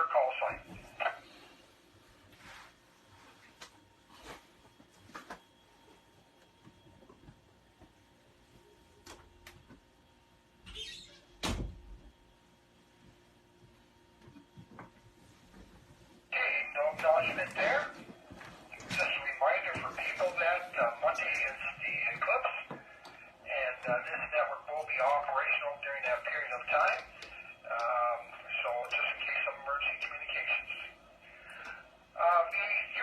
your call sign. Okay, no acknowledgement there. Just a reminder for people that Monday is the eclipse, and this network will be operational during that period of time. So just in case of emergency communications. V3,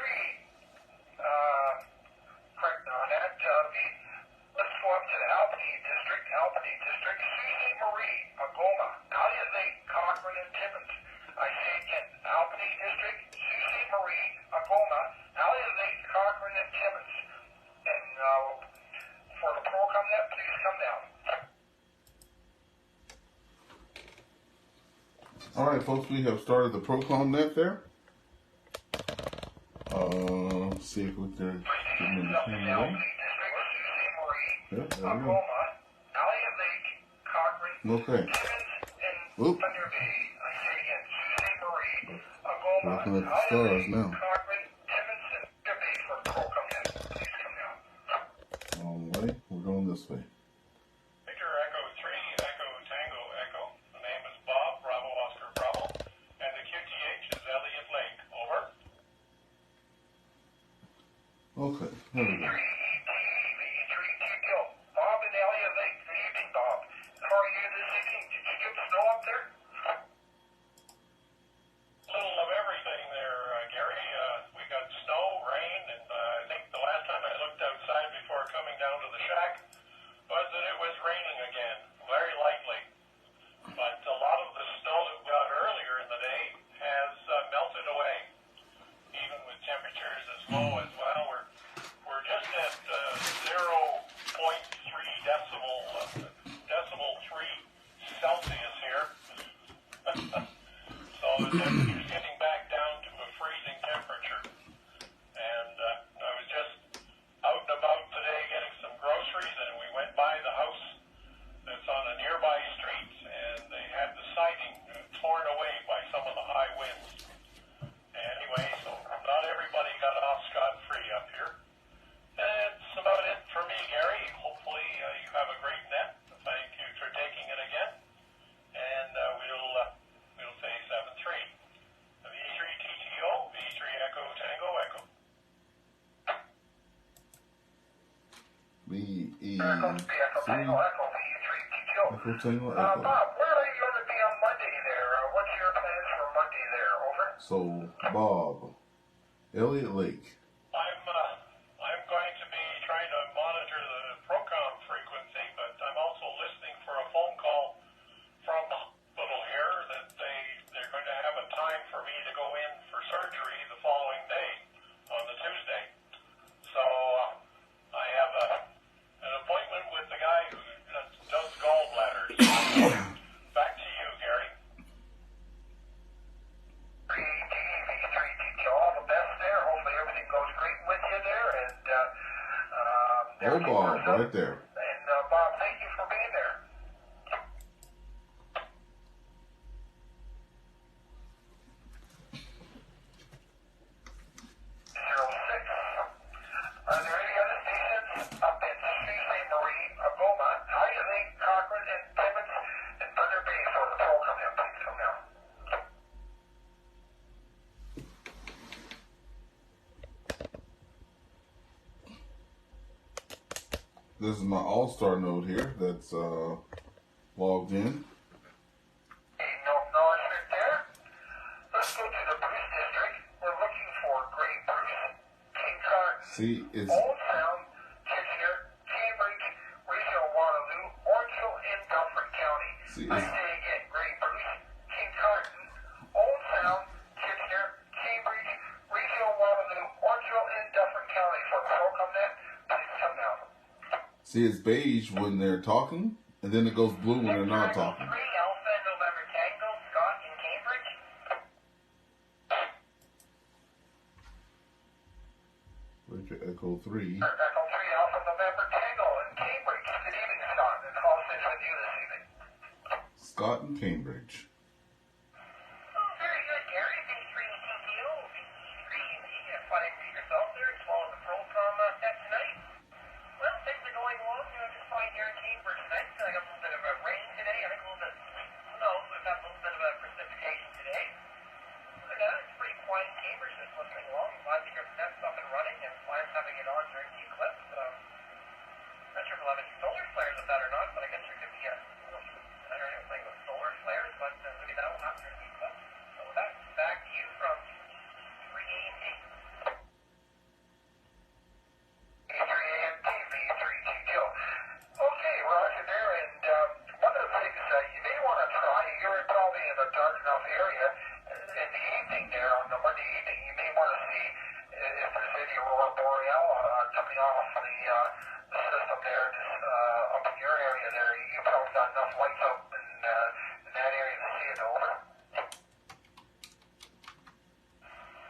correct on that. Let's go up to the Albany District, CC Marie, Agoma, Alia Lake, Cochrane, and Timmins. I say again, Albany District, CC Marie, Agoma, Alia Lake, Cochrane, and Timmins. And for the ProCom net, please come down. All right, folks, we have started the ProCom net there. Let's see if we can get them in the camera way. Yep, there we go. Okay. Oop. We're looking at the stars now. Wrong way. We're going this way. Victor Echo 3, Echo Tango Echo. The name is Bob, Bravo Oscar Bravo. And the QTH is Elliott Lake. Over. Okay, there we go. Bob and Elliott Lake. Good evening, Bob. How are you this evening? Did you get snow up there? Little of everything there, Gary. We got snow, rain, and I think the last time I looked outside before coming down to the shack was that it was raining again, very lightly. But a lot of the snow that we got earlier in the day has melted away, even with temperatures as low as well. We're just at 0.3 decimal 3 Celsius here. So the temperature's getting back down to a freezing temperature. And I was just out and about today getting some groceries, and we went by the house that's on a nearby street, and they had the siding torn away by some of the high winds. Anyway, so not everybody got off scot-free up here. That's about it for me, Gary. Hopefully you have a great net. Thank you for taking it again. And we'll say 7-3. V3 TTO, V3 Echo Tango Echo. Echo Tango Echo, V3 TTO. Echo Tango Echo. Bob, where are you going to be on Monday there? What's your plans for Monday there? Over. So, Bob, Elliott Lake. I'm going to be trying to monitor the ProCom frequency, but I'm also listening for a phone call from the hospital here that they're going to have a time for me to go in for surgery the following day, on the Tuesday. So I have an appointment with the guy who does gallbladders. Back to you, Gary. All the best there. Hopefully everything goes great with you there. And Oh, Bob, right there. And Bob, thank you for being there. 06. Are there any other stations up in CC Marie, Agoma, Alia Lake, Cochrane, and Timmins, and Thunder Bay for the ProCom net? Please come down. This is my all-star node here that's logged in. Okay, no acknowledgement there. Let's go to the Bruce District. We're looking for Great Bruce, King Carton, See, it's Old Sound, Kitchener, Cambridge, Regional Waterloo, Orangeville, and Dufferin County. See, I it's- say again, Great Bruce, King Carton, Old Sound, Kitchener, Cambridge, Regional Waterloo, Orangeville, and Dufferin County for the ProCom net. Please come down. see, it's beige when they're talking, and then it goes blue when they're not talking. 3 Alpha November Tango, Scott in Cambridge. Richard Echo 3. Echo 3 Alpha November Tango in Cambridge. Good evening, Scott. And how's things with you this evening? Scott in Cambridge. Oh, very good, Gary. off of the system there, just up in your area there. You probably got enough lights up in that area to see it, over.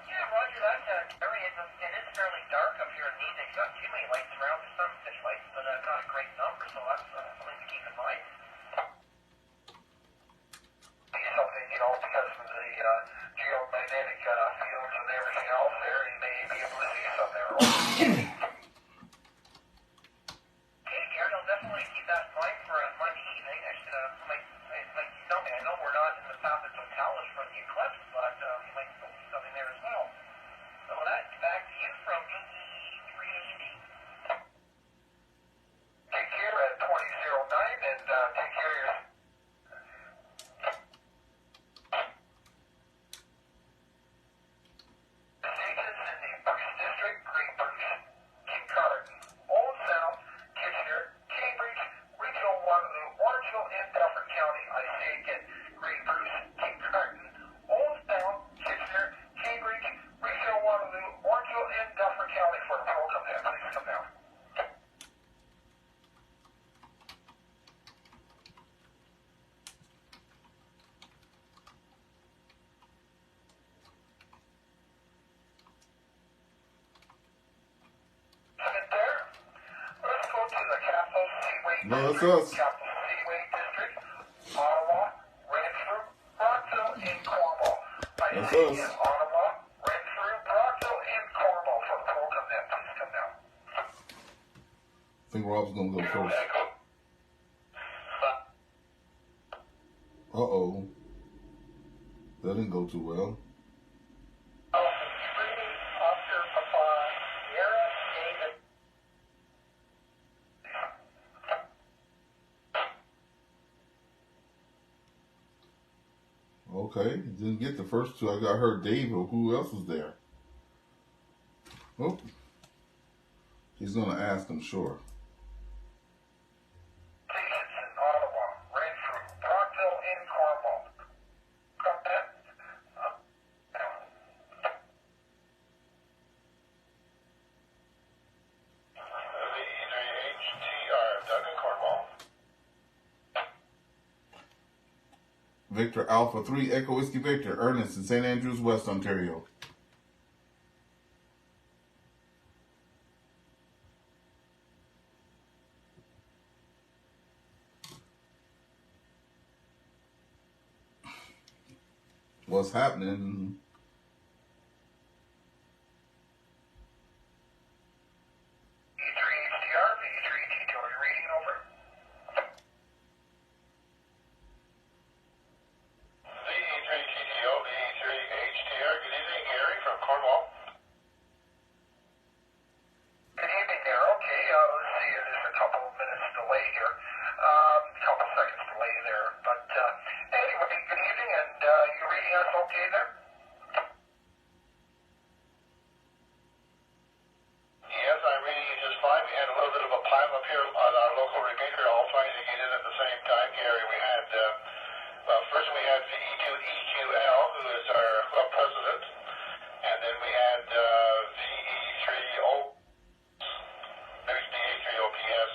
Yeah, roger that, Gary. It is fairly dark up here in Neenah. You've got too many lights around. There's some city lights, but not a great number, so that's something to keep in mind. Something, because of the geomagnetic fields and everything else there, you may be able to see some there. Okay, Gary, I'll definitely keep that in mind for Monday evening. I should, like you tell me, I know we're not in the path of totalis from the eclipse, but you might still see something there as well. So that's back to you from AE3AD. Take care at 2009 and take care of your... No, it's us. Capital Seaway District, Ottawa, Renfrew, Brockville, and Cornwall. That's us. Ottawa, Renfrew, Brockville, and Cornwall for the program net. Please come down. I think Rob's gonna go first. Uh-oh. That didn't go too well. Okay, didn't get the first two. I heard Dave, or who else was there? Oh, he's gonna ask, I'm sure. Stations in Ottawa, Renfrew, Brockville, and Cornwall. Got that? VE3HTR, Doug in Cornwall. Victor Alpha 3 Echo Whiskey Victor, Ernest in St. Andrews, West Ontario. What's happening? E3HTR, V3T2, are you reading over? VE3TTO, VE3HTR. Good evening, Gary from Cornwall. Good evening there. Okay, let's see, there's a couple of minutes delay here. A couple seconds delay there. But anyway, good evening, and you reading us okay there? Yes, I'm reading you just fine. We had a little bit of a pile up here on our local repeater, all trying to get in at the same time, Gary. We had, first we had VE2EQL, who is our club president, and then we had VE3O, maybe VE3OPS,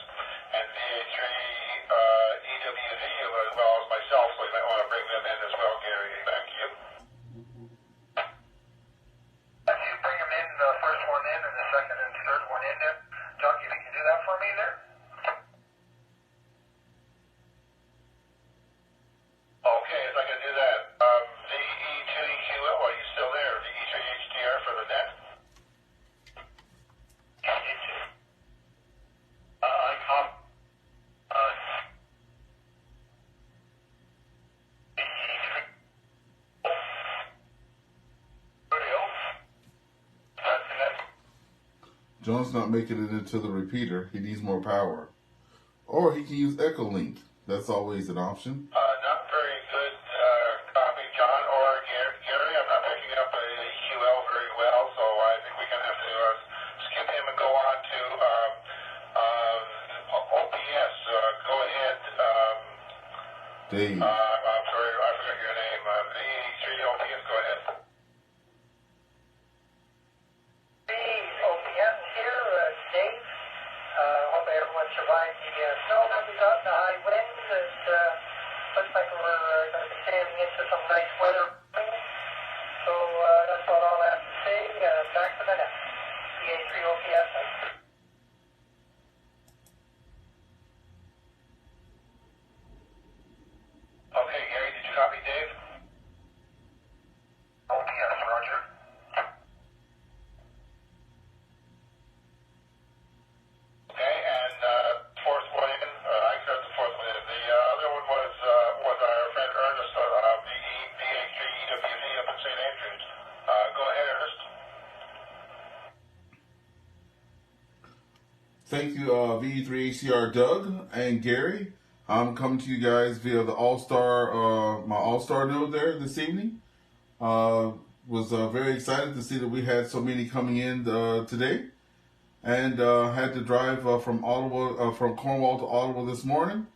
and VE3EWV, as well as myself, so you might want to bring them in as well, Gary. Back to you. If you bring them in, the first one in and the second and third one in there, Doug, you can do that for me there? Okay, if I can do that. VE2EQL, are you still there? VE3HTR for the net? I cop. John's not making it into the repeater. He needs more power. Or he can use Echo Link. That's always an option. Not very good copy, John or Gary. I'm not picking up the EQL very well, so I think we're going to have to skip him and go on to OPS. Go ahead. Dave. I'm sorry, I forgot your name. VE3 OPS, go ahead. OPS here, Dave. that's what I'll have to say. Back to the net. PA3 OPS. Okay, Gary, did you copy Dave? OPS, Roger. Okay, and fourth one in, I got the fourth one in. The other one was our friend Ernest, VH3 EWV up in St. Andrews. Go ahead, Ernest. Thank you, VE3HCR Doug and Gary. I'm coming to you guys via the All-Star, my All-Star node there this evening. Was very excited to see that we had so many coming in today, and had to drive from Ottawa, from Cornwall to Ottawa this morning.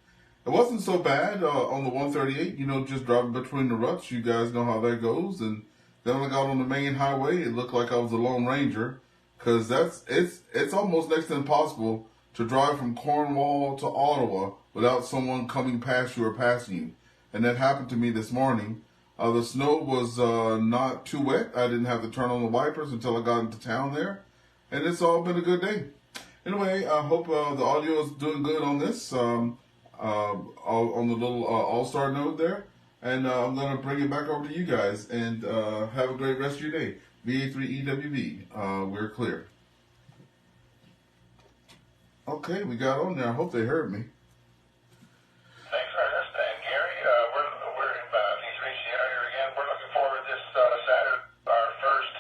It wasn't so bad on the 138, just driving between the ruts. You guys know how that goes. And then when I got on the main highway, it looked like I was a Lone Ranger, because it's almost next to impossible to drive from Cornwall to Ottawa without someone coming past you or passing you. And that happened to me this morning. The snow was not too wet. I didn't have to turn on the wipers until I got into town there. And it's all been a good day. Anyway, I hope the audio is doing good on this, on the little All-Star node there. And I'm going to bring it back over to you guys. And have a great rest of your day. VA3EWV, we're clear. Okay, we got on there. I hope they heard me. Thanks, Ernest. And Gary, we're in VH3HCR here again. We're looking forward this Saturday, our first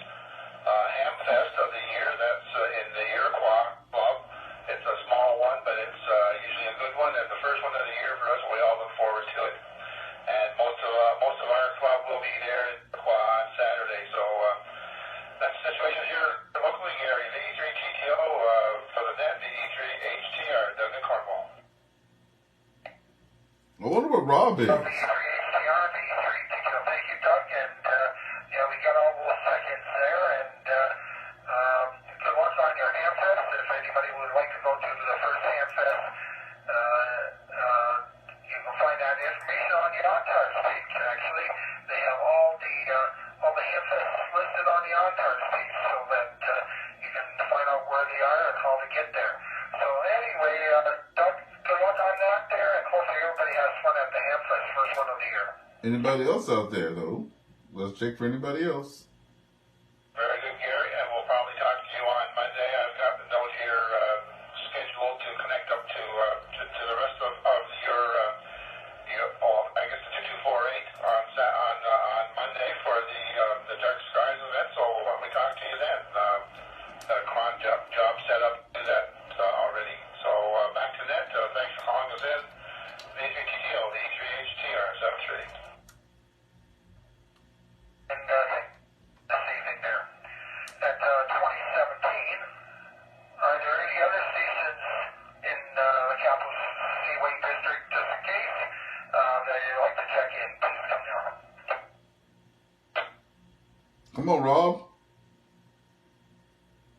ham fest of the year. That's in the Iroquois Club. It's a small one, but it's usually a good one, and the first one of the year for us. We all look forward to it. And most of our club will be there in Iroquois on Saturday. So that's the situation here locally, Gary. VE3TTO for the net, VE3HTR, Doug in Cornwall. I wonder what Rob is. VE3HCR, VE3TTO. Thank you, Doug. And we got all those seconds there. And good luck on your ham fest. If anybody would like to go to the first ham fest, you can find that information on the OnTarget page. Actually, they have all the ham fests listed on the OnTarget page, so that you can find out where they are and how to get there. So anyway, Doug, good luck on that there, and hopefully everybody has fun at the ham fest, first one of the year. Anybody else out there, though? Let's check for anybody else. Very good, Gary, and we'll probably talk to you on Monday. I've got the note here scheduled to connect up to the rest of your I guess the 2248 on Monday for the Dark Skies event. So we talk to you then. Cron job set up to do that already. So back to net. Thanks for calling us in. VH3TTO, VH3HTR, 73. And this evening there at 2017. Are there any other stations in the Capital Seaway District, just in case, that you'd like to check in? Please come down. Come on, Rob.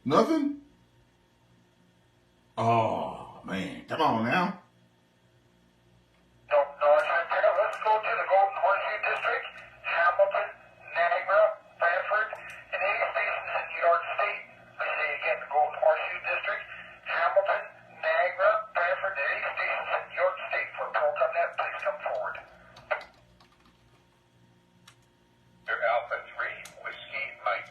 Nothing? Oh, man. Come on now. No, it's right there. Let's go to the Golden Horseshoe District, Hamilton, Niagara, Brantford, and 80 stations in New York State. I say again, the Golden Horseshoe District, Hamilton, Niagara, Brantford, and 80 stations in New York State. For ProCom Net, please come forward. Your Alpha 3, Whiskey Mike.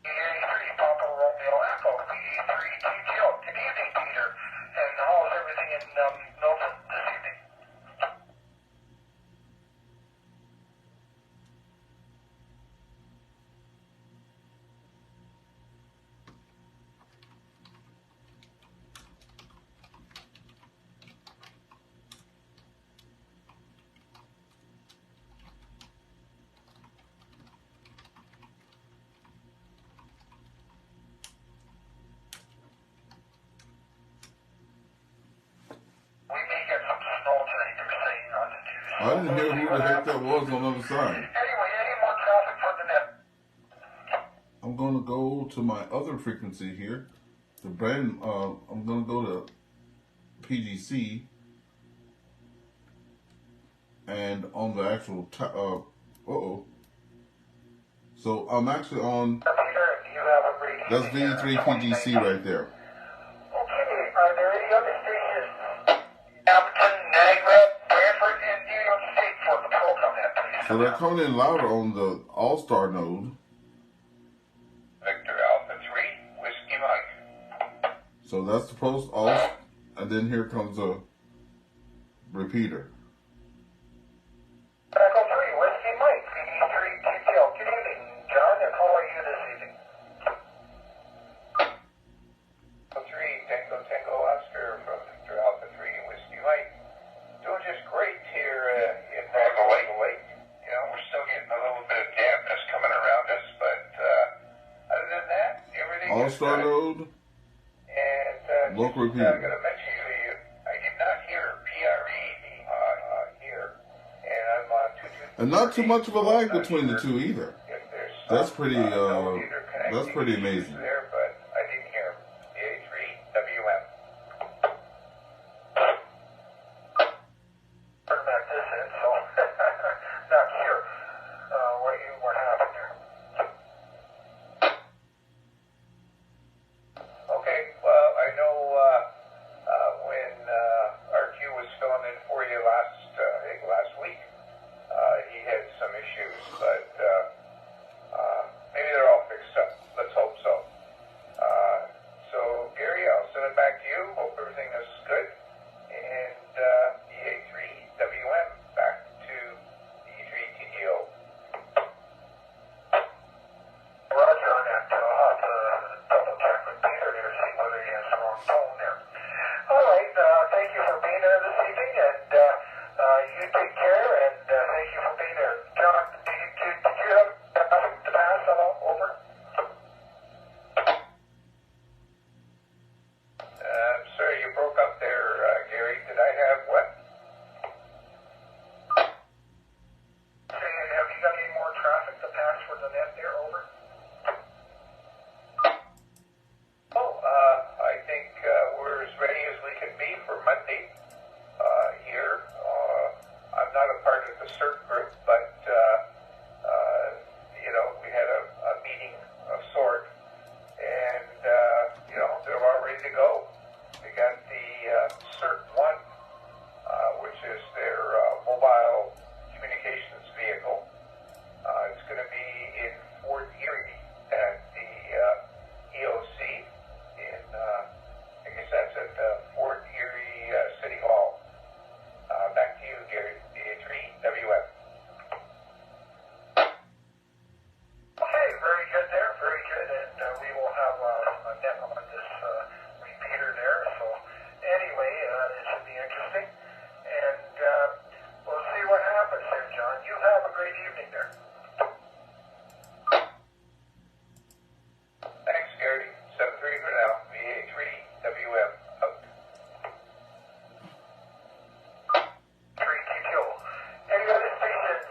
VA3 Papa Romeo Echo, VA3TTO. Good evening, Peter. And how is everything in Milton this evening? We may get some snow tonight, they're saying on the news. I didn't hear who the heck that was on the other side. Anyway, any more traffic for the net? I'm going to go to my other frequency here. I'm going to go to PGC. and on the actual so I'm actually on. Peter, do you have a reading? That's VE3PGC right there. Okay, are there any other stations? Hamilton, Niagara, Brantford, and New York State for the ProCom net, please? So they're coming in louder on the All-Star node. Victor Alpha 3, Whiskey Mike. So that's the post all, and then here comes a repeater. Echo 3, Whiskey Mike, VE3 TTL. Good evening, John, and how are you this evening? Echo 3, Tango Tango Oscar from Victor Alpha 3, Whiskey Mike. Doing just great here in Marble Lake. You know, we're still getting a little bit of dampness coming around us, but other than that, everything All-Star is good. node, And local I'm going repeater. to mention to you, I did not hear PRE here, and I'm on 223. And not too much of a lag Not between the sure two either. if there's That's some, pretty, node interconnectivity that's pretty issues amazing. there, but I didn't hear PA3 WM. Turn back this in, so not sure what happened there. Okay, well, I know when RQ was filling in for you last week, he had some issues, but maybe they're all fixed up. Let's hope so. So, Gary, I'll send it back to you. Hope everything is good. And EA3WM back to E3TGO. Roger on that. I'll have to double check with Peter there to see whether he has the wrong phone there. All right. Thank you for being there this evening, and you take care, and thank you for being there. John, did you have nothing to pass at all? Over? Sorry, you broke up there, Gary. Did I have what? Have you got any more traffic to pass for the net there? Over? Oh, I think we're as ready as we can be for Monday here. I'm not a part of the CERT group, but you know, we had a meeting of sort, and you know, they're all ready to go. They got the CERT 1, which is their mobile communications vehicle. It's going to be in Fort Erie at the EOC in, I guess that's at Fort Erie City Hall. Back to you, Gary, DA3WF. Okay, very good there, very good, and we will have a net on this repeater there, so anyway, it should be interesting, and we'll see what happens there, John. You have a great evening there. Thanks, Gary. 7-3 for now. VA3WM out. 3TTO. Any other stations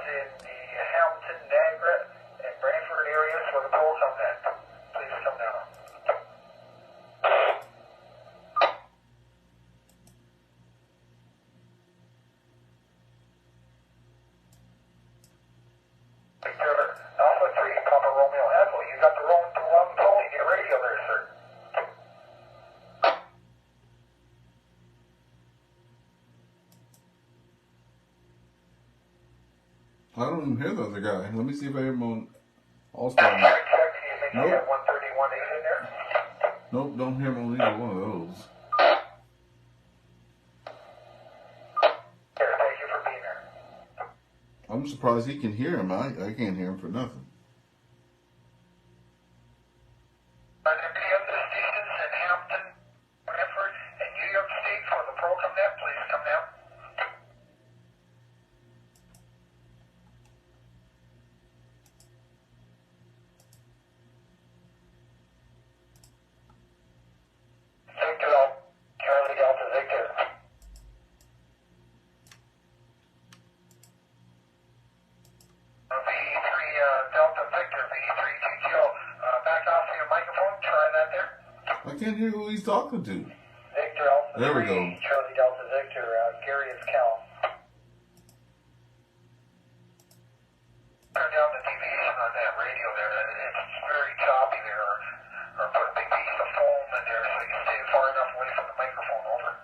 in the Hamilton, Niagara, and Brantford areas for the ProCom net? Please come down. Victor Alpha 3, Papa Romeo Echo. You got the wrong tone in your radio there, sir. I don't even hear the other guy. Let me see if I hear him on All-Star Check, node. check. Do you think you Nope. got 131.8 in there? Nope, don't hear him on either one of those. Here, thank you for being there. I'm surprised he can hear him. I can't hear him for nothing. Are there any other stations in Hampton, Brantford, and New York State for the ProCom net? Please come down. Victor Alpha, Charlie Delta Victor. VE3 Delta Victor, VE3 TTO. Back off your microphone. Try that there. I can't hear who he's talking to. Victor Alpha There we go. Charlie Delta Victor, Gary, it's Cal. Turn down the deviation on that radio there. It's very choppy there. Or put a big piece of foam in there so you can stay far enough away from the microphone. Over.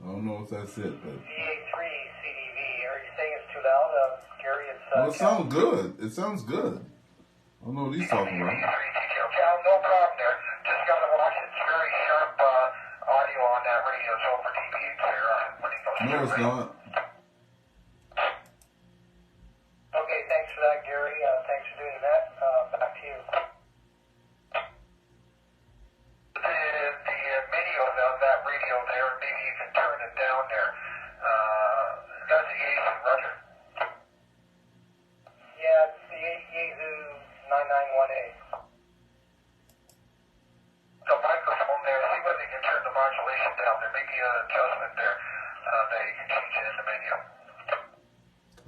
I don't know if that's it, but... VA3 CDV. Are you saying it's too loud? Gary, it's... Well, it sounds good. It sounds good. I don't know what he's talking about. Cal, no problem there. Just got to watch it. It's very sharp audio on that radio. It's over dBH there when it goes No, it's not. Okay, thanks for that, Gary. Thanks for doing that. Back to you. The mini of that radio there, maybe you can turn it down there. That's the Yaesu Roger. Yeah, it's the Yaesu 991A. The microphone there, see whether you can turn the modulation down. There may be an adjustment there that you can change in the menu.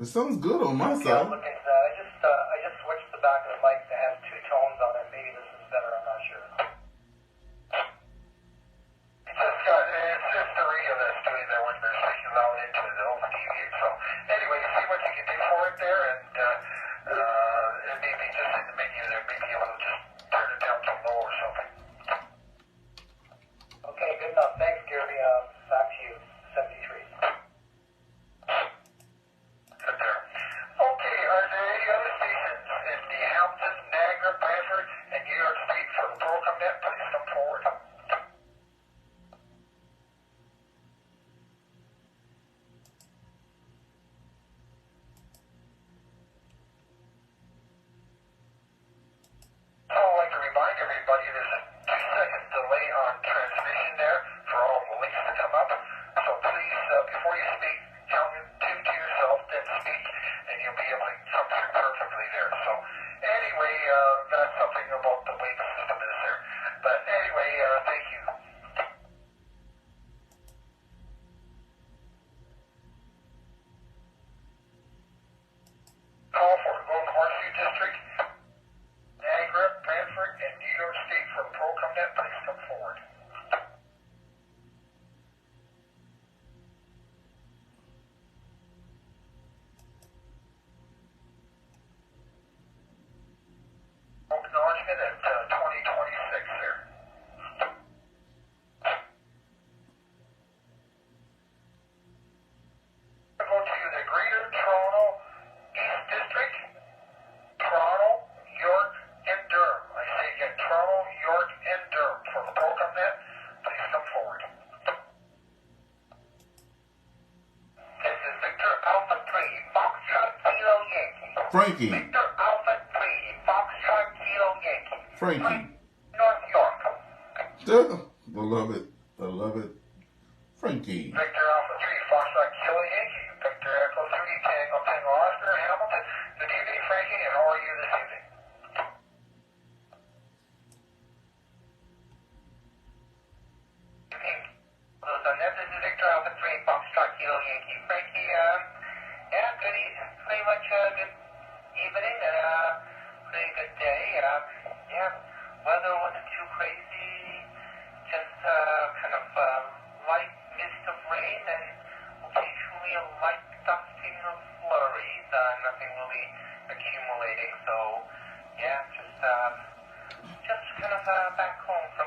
It sounds good on my Yeah, side. I'll look into that. I just switched the back of the mic that has two tones on it. Maybe this is better, I'm not sure. It's the radio that's doing there when they're speaking loud into the over deviate. So anyway, see what you can do for it there, and maybe just in the menu there, maybe able to just turn it down to low or something. Okay, good enough. Thanks, Gary. Back to you. 73. Good there. Okay, are there any other stations in the Hampton, Niagara, Brantford, and New York State for the ProCom net? Please come forward. So I'd like to remind everybody there's a 2-second delay on transmission there for all the links to come up. So please, before you speak, count two to yourself, then speak, and you'll be able to come through perfectly there. So anyway, that's something about the way the system is there. But anyway, thank you. Call for Golden Horseshoe District, Niagara, Brantford, and New York State for ProCom net. Please come forward. Acknowledgement at 2026 there. Go to the Greater Toronto East District, Toronto, York, and Durham. I say again, Toronto, York, and Durham for the ProCom net. Please come forward. This is Victor Alpha 3, Foxtrot Kilo Yankee. Frankie. Victor Alpha 3, Foxtrot Kilo Yankee. Frankie. North York. I love it. I love it. Frankie. Victor Alpha 3, Foxtrot Kilo Yankee. Victor Echo 3, Tango Tango Oscar, Hamilton. Good evening, Frankie, and how are you this evening? This is Victor Alpha 3, Foxtrot Kilo Yankee. Frankie, yeah, pretty much good evening and pretty good day. Yeah, weather wasn't too crazy, just kind of light mist of rain and occasionally a light dusting of flurries. Nothing really accumulating, so yeah, just kind of back home from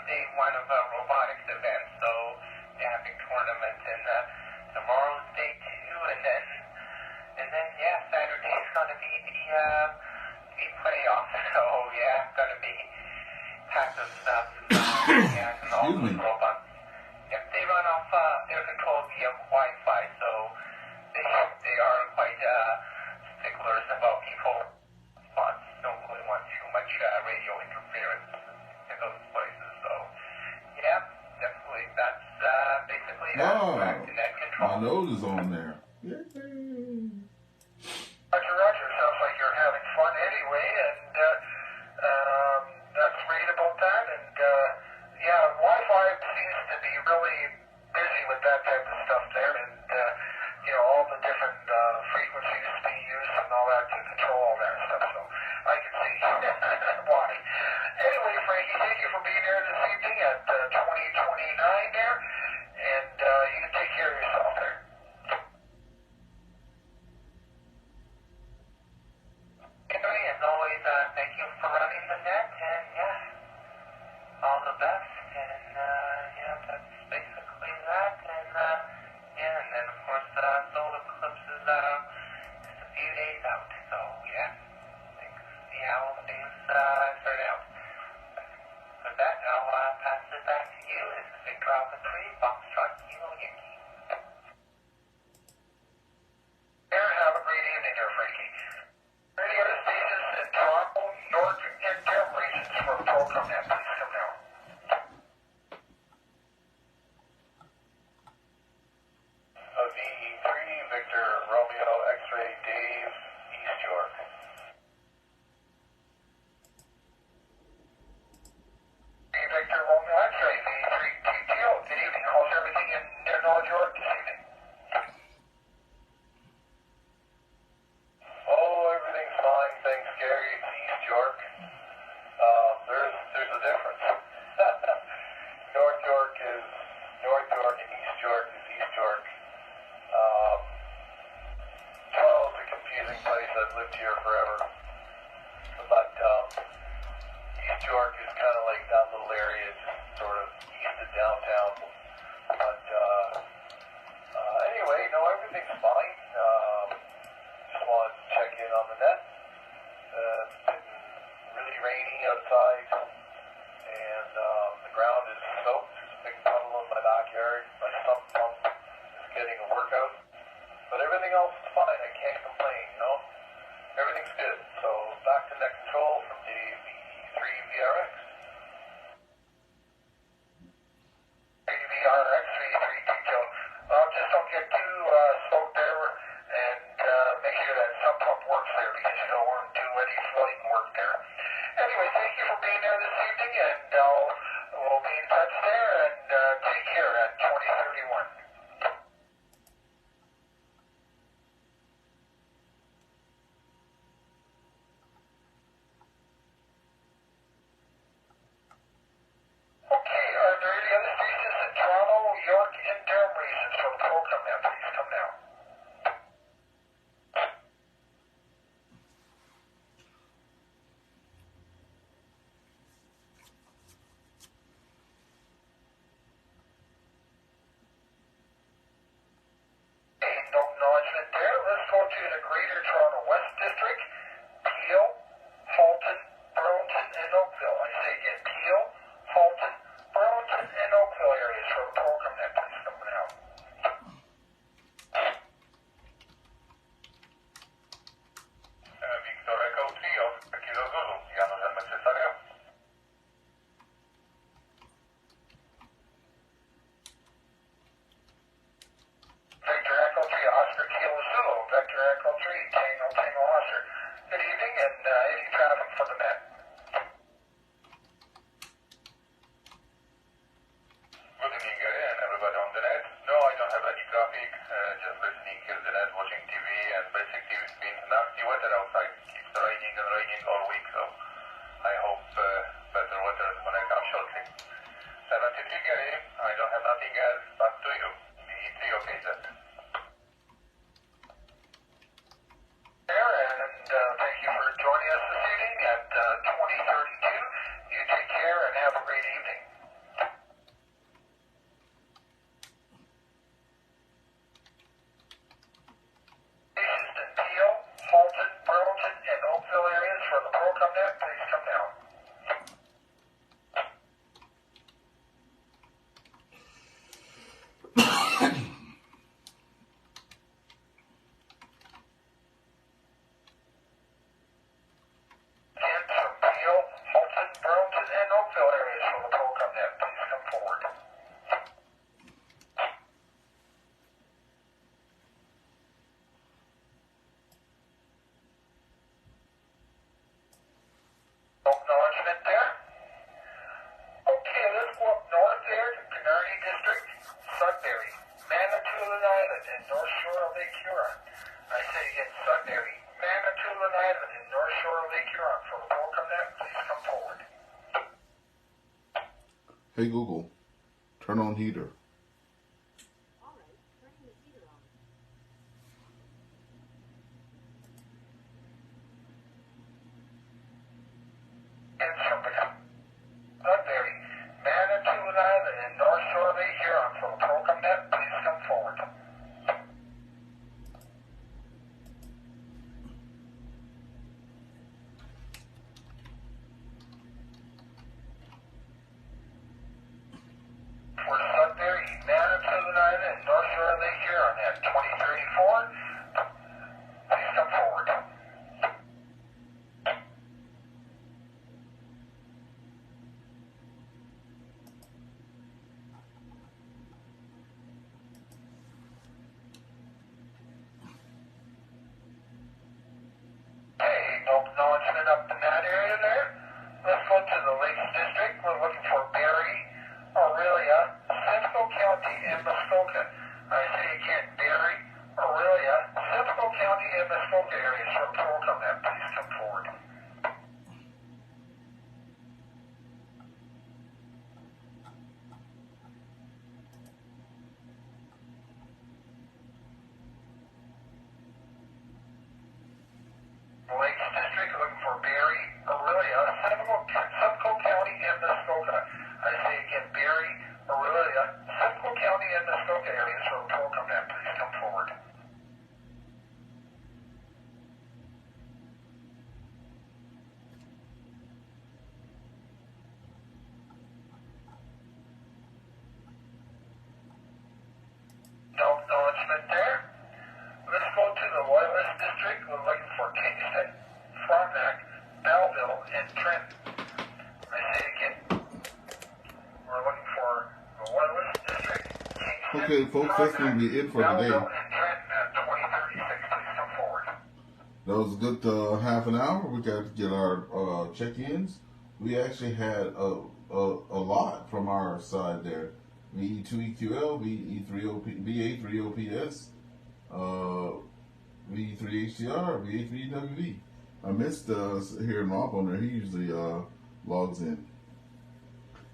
day one of a robotics event. So yeah, big tournament, and tomorrow's day two, and then yeah, Saturday's gonna be the playoff. So yeah, it's gonna be packed of stuff. Yeah, and all those robots. Yeah, they run off. They're controlled via Wi-Fi, so they are quite sticklers about people. Don't really want too much radio interference in those places. So yeah, definitely. That's basically back to net control. My nose is on there. Roger. Sounds like you're having fun anyway, and that's great about that. And yeah, Wi-Fi seems to be really busy with that type of stuff there, and you know, all the different frequencies being used and all that to control all that stuff. So I can see why. Anyway, Frankie, thank you for being here this evening at 2026. 9 there, and you can take care of yourself there. Anyway, as always, thank you for running the net, and yeah, all the best, and yeah, that's basically that, and yeah, and then of course, solar eclipse is just a few days out, so yeah, see how things turn out. With that, I'll pass it back to you. This is Victor Alpha 3, Foxtrot Kilo Yankee. There, have a great evening there, Frankie. Radio stations in Toronto, York, and Durham regions for ProCom net, please come now. VE3, Victor Romeo X-Ray Dave, East York. Victor Romeo X-Ray, V3 TTO. Good evening. How's everything in North York this evening? Oh, everything's fine, thanks, Gary. It's East York. There's a difference. North York is North York and East York is East York. Toronto's a confusing place. I've lived here forever. But East York is kind of like that little area, just sort of east of downtown. But anyway, no, everything's fine. Just wanted to check in on the net. It's been really rainy outside, and the ground is soaked. There's a big puddle in my backyard. My sump pump is getting a workout. But everything else is fine. I can't complain, you know? Everything's good. So back to net control from the VE3 VRX. VRX, V3 TTO. Just don't get too soaked there, and make sure that sump pump works there, because you don't want to do any flooding work there. Anyway, thank you for being there this evening, and we'll be in touch there, and take care at 2031. Okay, are there any other stations in Toronto, York, and Durham regions for ProCom net? Please come now. Okay, no acknowledgement there. Let's go to the Greater Toronto West District, Peel, Halton, Burlington, and Oakville. I say again, Peel, Halton, Burlington, and Oakville areas for ProCom net. Please come now. Victor Echo 3 of Kilo Zulu, Janusz M. Cesario. Victor Echo 3, Oscar Kilo Zulu. Victor Echo 3, Tango Tango Oscar. Good evening, and any traffic for the net. Good evening, Gary, and everybody on the net. No, I don't have any traffic. Just listening here to the net, watching TV, and basically it's been nasty weather outside. It keeps raining and raining all week, so I hope better weather is going to come shortly. 73, Gary, I don't have nothing else. Back to you. VE3, okay, then. There, and thank you for joining us this evening at 2032. You take care and have a great evening. Stations in Peel, Halton, Burlington, and Oakville areas for the ProCom net, please come down. Again, from Peel, Halton, Burlington, and Oakville areas for the ProCom net, please come forward. No acknowledgement there. Okay, let's go up north there to Canarsie District, Sudbury, Manitoulin Island, and North Shore of Lake Huron. I say again, Sudbury, Manitoulin Island, and North Shore of Lake Huron for the ProCom net, please come forward. Hey Google, Turn on heater. All right, turning the heater on. And from Sudbury, Manitoulin Island, and North Shore of Lake Huron for ProCom Net, please come forward. For Sudbury, Manitoulin Island, and North Shore of Lake Huron at 2034, please come forward. Hey, no acknowledgement up in that area there. Let's go to the Lakes District. We're looking for Barry, Aurelia, Simcoe County, and Muskoka. I say again, Barry, Aurelia, Simcoe County, and Muskoka areas for ProCom Net. Please come forward. Lakes District, looking for Barry, Aurelia, Simcoe County, and Muskoka. I say again, Barry, Aurelia, Simcoe County, and Muskoka areas for ProCom Net. Please come forward. No acknowledgement there. Let's go to the Loyalist District. We're looking for Kingston, Frontenac, Belleville, and Trenton. I say again, we're looking for the Loyalist District, Kingston, Okay, folks, that's going to be it for today. Belleville, and Trenton at 2036. Please come forward. That was a good half an hour. We got to get our check-ins. We actually had a lot from our side there. VE2EQL, VA3OPS, VE3HCR, VA3EWV. I missed hearing Rob on there. He usually logs in.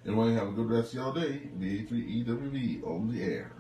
Anyway, have a good rest of y'all day. VA3EWV on the air.